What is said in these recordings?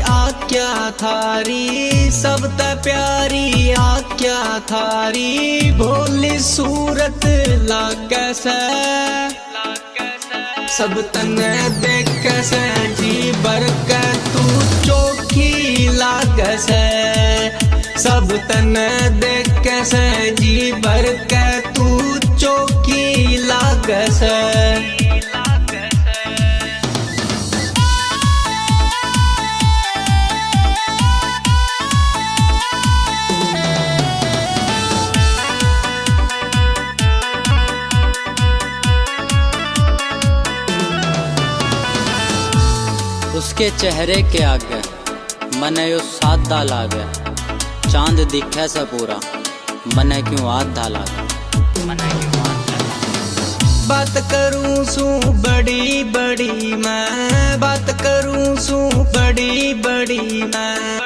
आज्ञा थारी सब त प्यारी आज्ञा थारी। भोली सूरत लागे से सब तने देख से जी बरक तू चोखी लागे से। सब तने देख से जी बरक तू चोखी लागे से। उसके चेहरे के आगे मने यो सादा लागे। चांद दिखे से पूरा मने क्यों आधा लागे। बात करूं सू बड़ी बड़ी मैं बात करूं सू बड़ी बड़ी मैं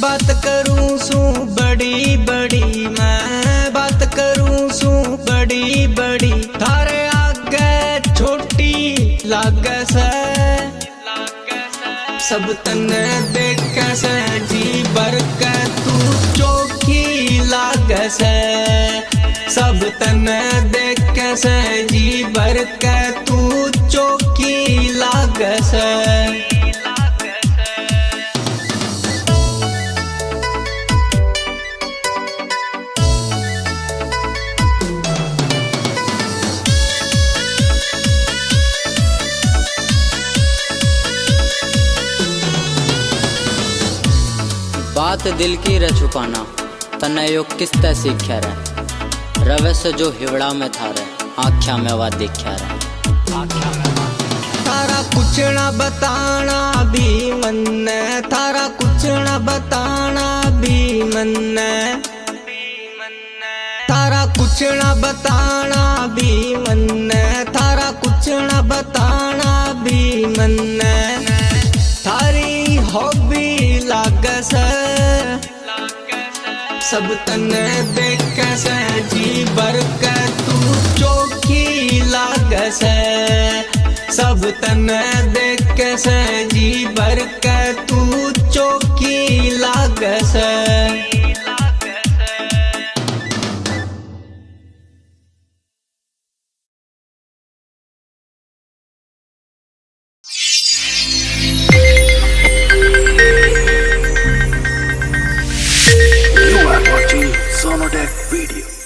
बात करूं सू बड़ी बड़ी मैं बात करूं सू बड़ी बड़ी। थारे आगे छोटी लागे से सब तने देख से जी बरक तू चोखी लागे से। सब तने देख से जी बरक तू चोखी लागे से। बात दिल की रे छुपाना तने यो किसते सीख्या रे। रवे से जो हिवड़ा में था रे आँख्या में वा दिख्या रे। थारा कुछ न बताना भी मन थारा कुछ न बताना भी मन। थारा कुछ न बताना भी मन थारा कुछ न बताना भी मन। थारी हॉबी लागे से सब तने देख से जी बरक तू चोखी लागे से। सब तने देख से जी बरक तू चोखी लागे से। You are watching Sonodec video.